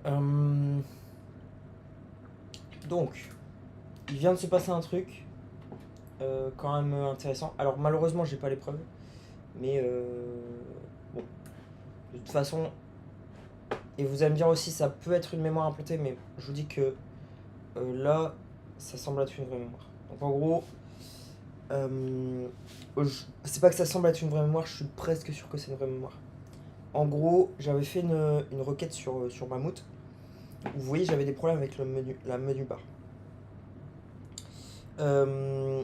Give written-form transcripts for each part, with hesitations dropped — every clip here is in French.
Euh, donc, il vient de se passer un truc quand même intéressant. Alors malheureusement, j'ai pas les preuves, mais bon, de toute façon, et vous allez me dire aussi, ça peut être une mémoire implantée, mais je vous dis que là, ça semble être une vraie mémoire. Donc en gros, c'est pas que ça semble être une vraie mémoire, je suis presque sûr que c'est une vraie mémoire. En gros, j'avais fait une requête sur Mammouth. Vous voyez, j'avais des problèmes avec la menu bar. Euh,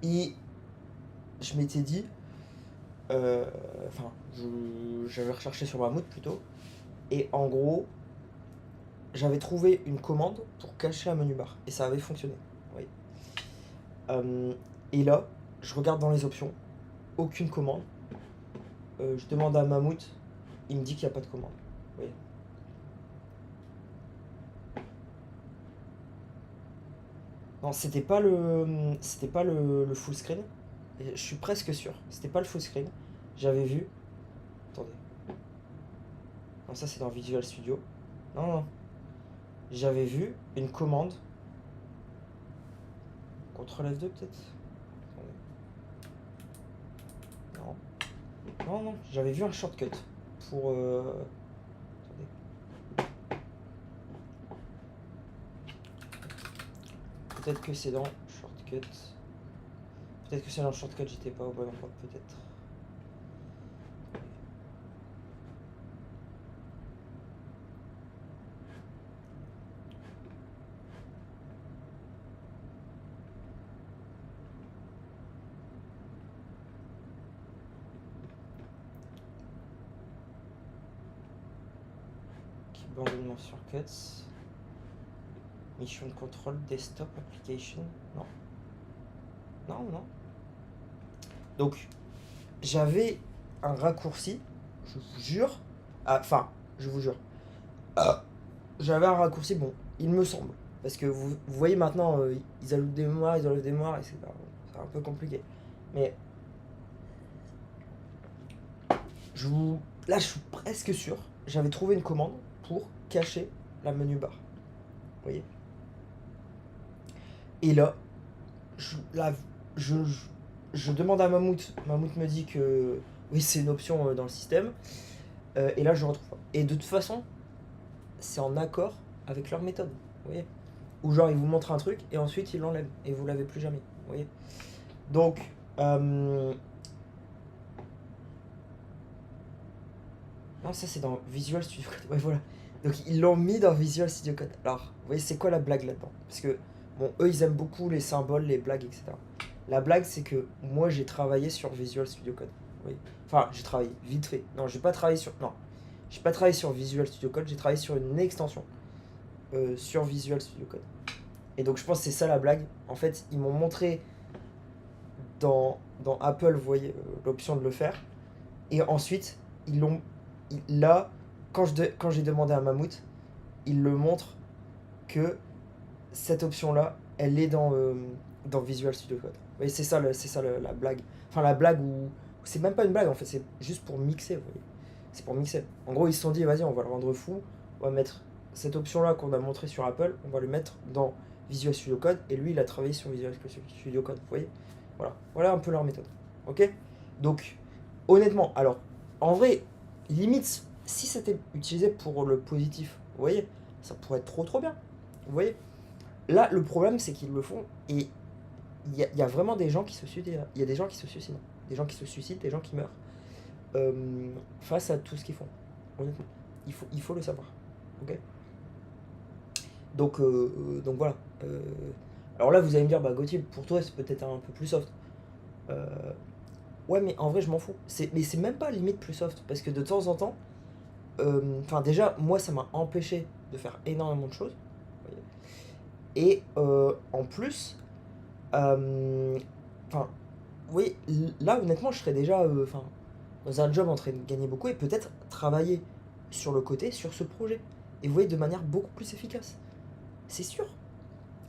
et je m'étais dit, enfin, j'avais recherché sur Mammouth plutôt, et en gros, j'avais trouvé une commande pour cacher un menu bar, et ça avait fonctionné. Oui. Et là, je regarde dans les options, aucune commande. Je demande à Mammouth, il me dit qu'il n'y a pas de commande. Oui. Non, c'était pas le full screen. Et je suis presque sûr. C'était pas le full screen. J'avais vu. Attendez. Non, ça c'est dans Visual Studio. Non, non. J'avais vu une commande. Ctrl F2 peut-être. Non. Non, non. J'avais vu un shortcut. Pour. Attendez. Peut-être que c'est dans shortcut. Peut-être que c'est dans shortcut, j'étais pas au bon endroit. Peut-être. Abandonnement shortcuts. Mission control, desktop application. Non. Non, non. Donc, j'avais un raccourci, je vous jure. Enfin, je vous jure. Ah, j'avais un raccourci, bon, il me semble. Parce que vous voyez maintenant, ils ajoutent des mémoires, ils enlèvent des mémoires, et c'est un peu compliqué. Mais je vous, là, je suis presque sûr. J'avais trouvé une commande pour cacher la menu bar. Vous voyez. Et là, là, je demande à Mammouth. Mammouth me dit que oui, c'est une option dans le système. Et là, je retrouve pas. Et de toute façon, c'est en accord avec leur méthode. Vous voyez. Ou genre, ils vous montrent un truc et ensuite ils l'enlèvent. Et vous l'avez plus jamais. Vous voyez. Donc, non, ça c'est dans Visual Studio Code. Ouais, voilà. Donc, ils l'ont mis dans Visual Studio Code. Alors, vous voyez, c'est quoi la blague là-dedans? Parce que, bon, eux, ils aiment beaucoup les symboles, les blagues, etc. La blague, c'est que moi, j'ai travaillé sur Visual Studio Code. Oui. Enfin, j'ai travaillé vite fait. Non, j'ai pas travaillé sur. Non, j'ai pas travaillé sur Visual Studio Code. J'ai travaillé sur une extension sur Visual Studio Code. Et donc, je pense que c'est ça la blague. En fait, ils m'ont montré dans Apple, vous voyez, l'option de le faire. Et ensuite, ils l'ont. Là, quand j'ai demandé à Mammouth, il le montre que cette option-là, elle est dans Visual Studio Code. Vous voyez, c'est ça la blague. Enfin, la blague où. C'est même pas une blague en fait, c'est juste pour mixer, vous voyez. C'est pour mixer. En gros, ils se sont dit, vas-y, on va le rendre fou, on va mettre cette option-là qu'on a montrée sur Apple, on va le mettre dans Visual Studio Code, et lui, il a travaillé sur Visual Studio Code, vous voyez. Voilà, voilà un peu leur méthode. Ok. Donc, honnêtement, alors, en vrai, limite, si c'était utilisé pour le positif, vous voyez, ça pourrait être trop trop bien. Vous voyez. Là, le problème, c'est qu'ils le font et il y a vraiment des gens qui se suicident. Il y a des gens qui se suicident. Des gens qui se suicident, des gens qui meurent face à tout ce qu'ils font. Honnêtement. Il faut le savoir. Ok. Donc voilà. Alors là, vous allez me dire, bah Gauthier, pour toi, c'est peut-être un peu plus soft. Euh, ouais, mais en vrai, je m'en fous. Mais c'est même pas limite plus soft. Parce que de temps en temps, enfin, déjà, moi, ça m'a empêché de faire énormément de choses. Et en plus, enfin, oui, là honnêtement, je serais déjà dans un job en train de gagner beaucoup et peut-être travailler sur le côté, sur ce projet. Et vous voyez, de manière beaucoup plus efficace. C'est sûr.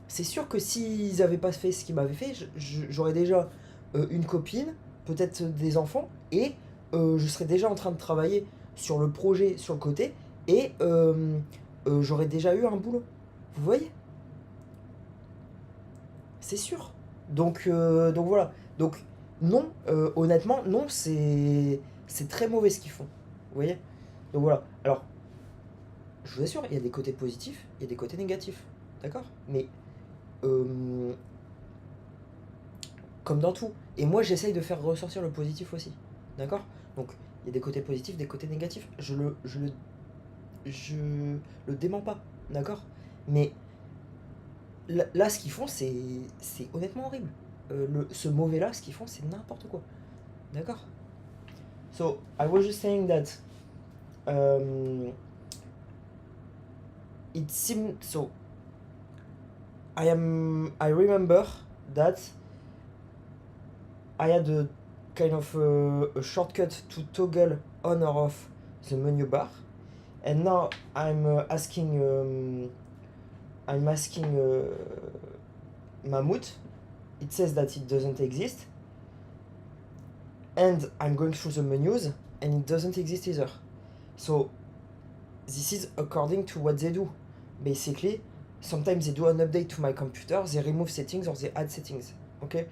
C'est sûr que s'ils n'avaient pas fait ce qu'ils m'avaient fait, j'aurais déjà une copine, peut-être des enfants, et je serais déjà en train de travailler sur le projet, sur le côté, et j'aurais déjà eu un boulot. Vous voyez? C'est sûr. Donc voilà. Donc non, honnêtement, non, c'est très mauvais ce qu'ils font. Vous voyez? Donc voilà. Alors, je vous assure, il y a des côtés positifs, il y a des côtés négatifs. D'accord? Mais euh, comme dans tout. Et moi, j'essaye de faire ressortir le positif aussi. D'accord? Donc, il y a des côtés positifs, des côtés négatifs. Je le dément pas. D'accord? Mais là, ce qu'ils font, c'est honnêtement horrible. Ce mauvais-là, ce qu'ils font, c'est n'importe quoi. D'accord? So, I was just saying that um, it seemed so. I remember that I had a kind of a shortcut to toggle on or off the menu bar, and now I'm asking Mammut. It says that it doesn't exist, and I'm going through the menus, and it doesn't exist either. So this is according to what they do. Basically, sometimes they do an update to my computer, they remove settings or they add settings. Okay?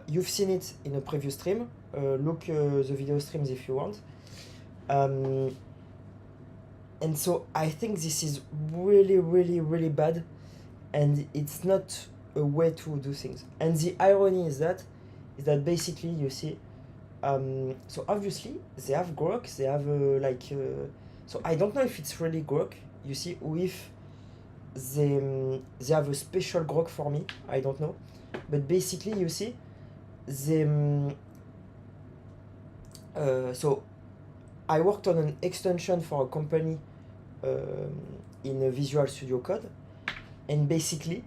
You've seen it in a previous stream. Look the video streams if you want. And so I think this is really, really, really bad, and it's not a way to do things. And the irony is that basically you see, so obviously they have grok, they have so I don't know if it's really grok. You see, or if they have a special grok for me. I don't know, but basically you see, they so I worked on an extension for a company in a Visual Studio Code, and basically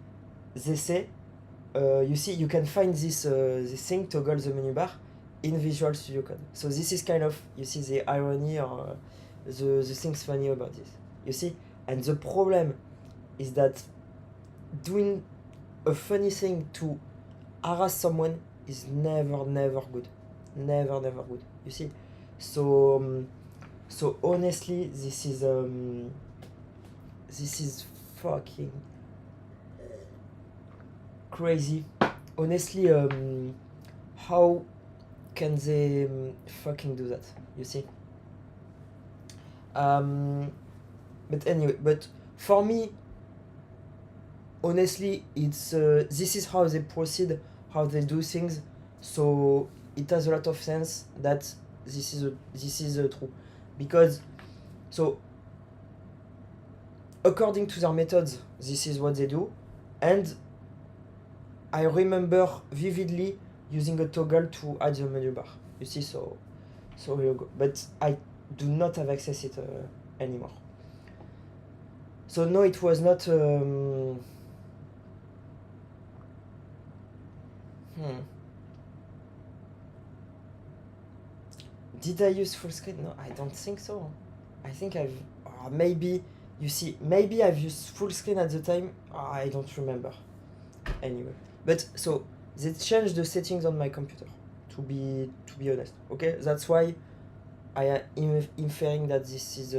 they say, you see, you can find this thing toggle the menu bar in Visual Studio Code. So this is kind of, you see, the irony or the things funny about this. You see, and the problem is that doing a funny thing to harass someone is never good, never good. You see, so so honestly, this is fucking crazy. Honestly, how can they fucking do that? You see. But anyway, but for me, honestly, it's this is how they proceed, how they do things. So it has a lot of sense that this is true, because so according to their methods, this is what they do, and I remember vividly using a toggle to add the menu bar. You see, so here you go. But I do not have access it anymore. So no, it was not. Did I use full screen? No, I don't think so. I think I've maybe, you see, maybe I've used full screen at the time. I don't remember. Anyway, but so they changed the settings on my computer. To be honest, okay, that's why I am inferring that this is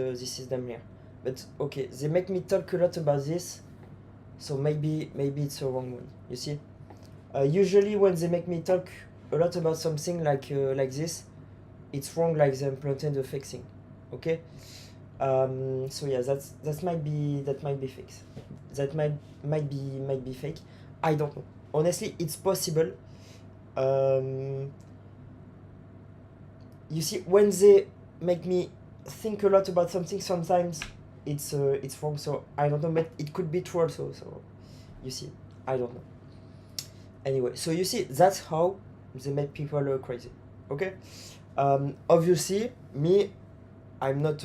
them here. But okay, they make me talk a lot about this, so maybe it's a wrong one. You see, usually when they make me talk a lot about something like this, it's wrong, like they implemented a fake thing. Okay, so yeah, that might be fake. That might be fake. I don't know. Honestly, it's possible. You see, when they make me think a lot about something, sometimes it's wrong. So I don't know, but it could be true also. So you see, I don't know. Anyway, so you see, that's how they make people crazy. Okay. Obviously, me, I'm not.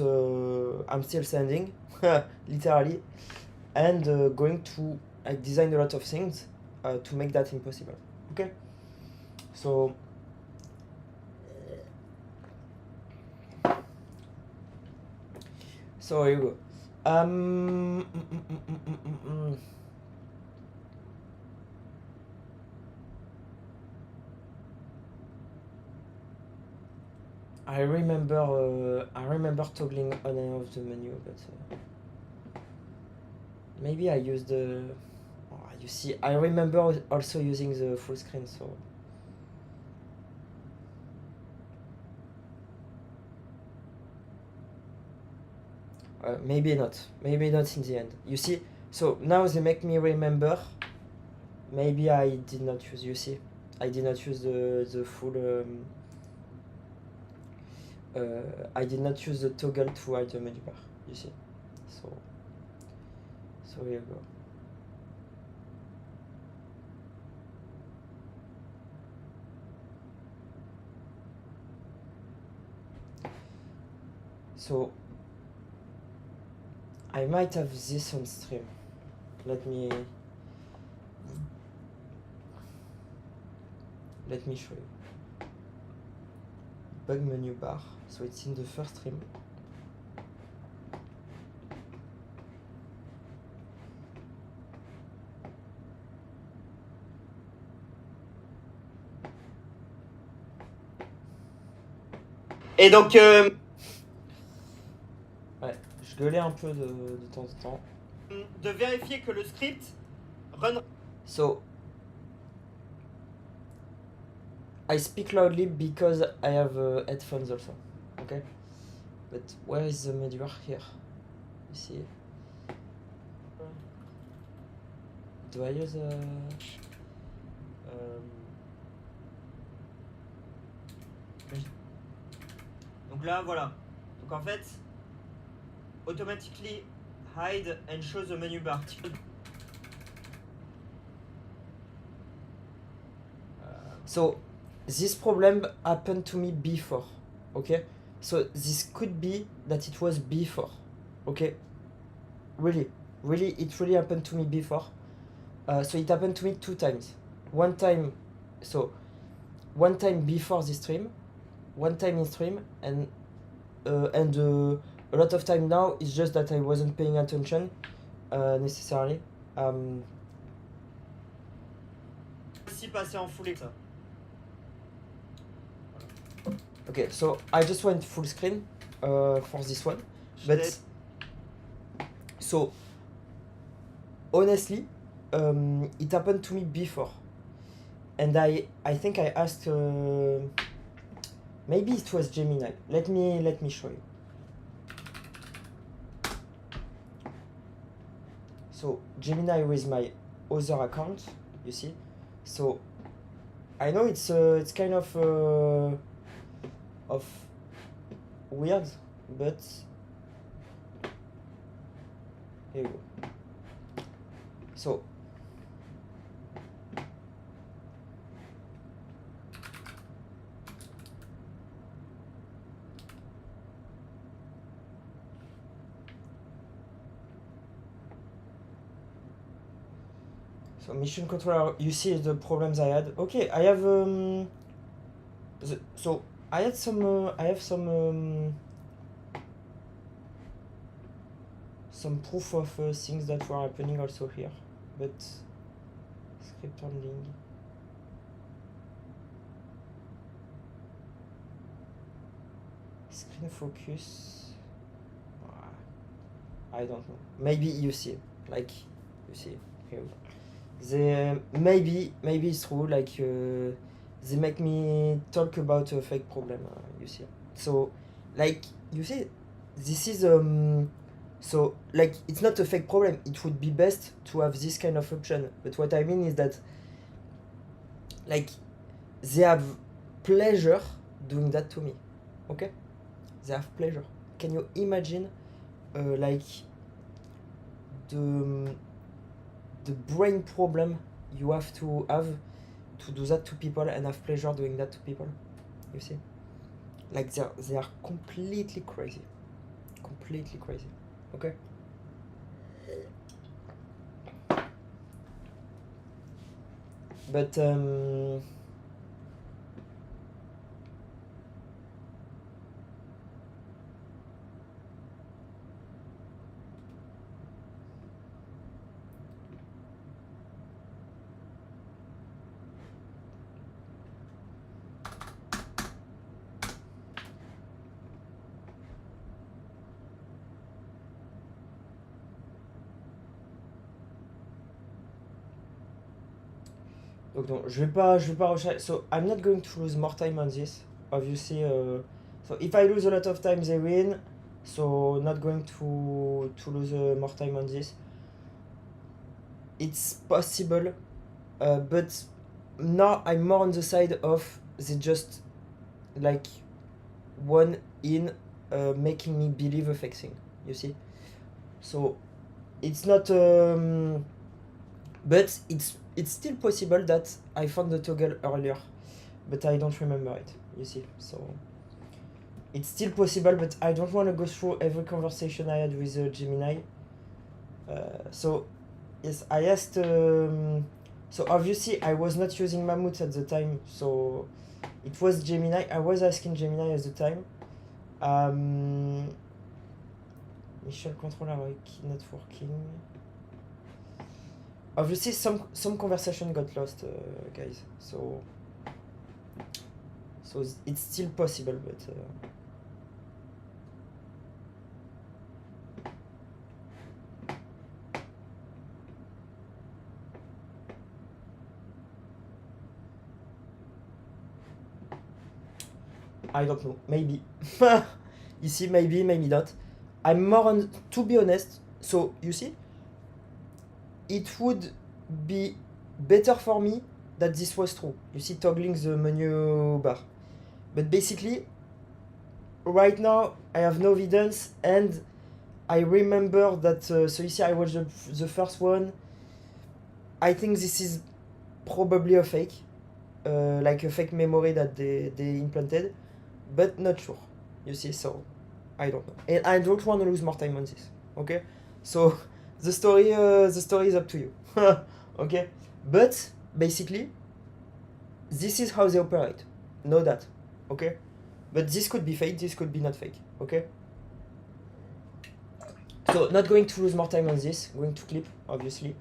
I'm still standing, literally, and going to design a lot of things to make that impossible. Okay. So here you go. I remember toggling on and off the menu, but Maybe I use the... Oh, you see, I remember also using the full screen, so... maybe not. Maybe not in the end. You see, so now they make me remember. Maybe I did not use, you see. I did not use the full... I did not use the toggle to hide the menu bar, you see. So here you go. So I might have this on stream. Let me show you. Bug menu bar. So it's in the first stream. Et donc, ouais, je gueulais un peu de temps en temps. De vérifier que le script run. So, I speak loudly because I have headphones also, okay? But where is the menu bar here? You see? Do I use Donc là, voilà. Donc en fait, automatically hide and show the menu bar. So this problem happened to me before, okay? So this could be that it was before, okay? Really, it really happened to me before. So it happened to me 2 times. One time before the stream, one time in stream, and a lot of time now. It's just that I wasn't paying attention necessarily. Aussi passer en full ça. Okay, so I just went full screen for this one, but so honestly, it happened to me before, and I think I asked. Maybe it was Gemini. Let me show you. So Gemini with my other account, you see. So I know it's kind of weird, but here you go. So mission controller, you see the problems I had. Okay, I have so I had some I have some proof of things that were happening also here, but script handling. Screen focus. I don't know. Maybe you see, like you see here. Maybe it's true. Like they make me talk about a fake problem. You see. So like you see, this is so like it's not a fake problem. It would be best to have this kind of option. But what I mean is that like they have pleasure doing that to me. Okay. They have pleasure. Can you imagine like the brain problem you have to do that to people and have pleasure doing that to people? You see? Like they are completely crazy. Completely crazy. Okay? But Donc non, je vais pas rechercher. So I'm not going to lose more time on this. Obviously, so if I lose a lot of time, they win. So not going to lose more time on this. It's possible, but now I'm more on the side of they just like one in making me believe a fake thing. You see, so it's not. But it's still possible that I found the toggle earlier, but I don't remember it. You see, so it's still possible, but I don't want to go through every conversation I had with Gemini. So yes, I asked. So obviously I was not using Mammut at the time, so it was Gemini. I was asking Gemini at the time. Mission controller key networking. Obviously, some conversation got lost, guys. So it's still possible, but. I don't know. Maybe. You see, maybe not. I'm more on. To be honest, so you see, it would be better for me that this was true. You see, toggling the menu bar. But basically, right now, I have no evidence, and I remember that. So you see, I watched the first one. I think this is probably a fake. Like a fake memory that they implanted. But not sure. You see, so I don't know. And I don't want to lose more time on this. Okay? So the story is up to you. Okay? But basically, this is how they operate. Know that. Okay? But this could be fake, this could be not fake. Okay? So not going to lose more time on this, going to clip, obviously.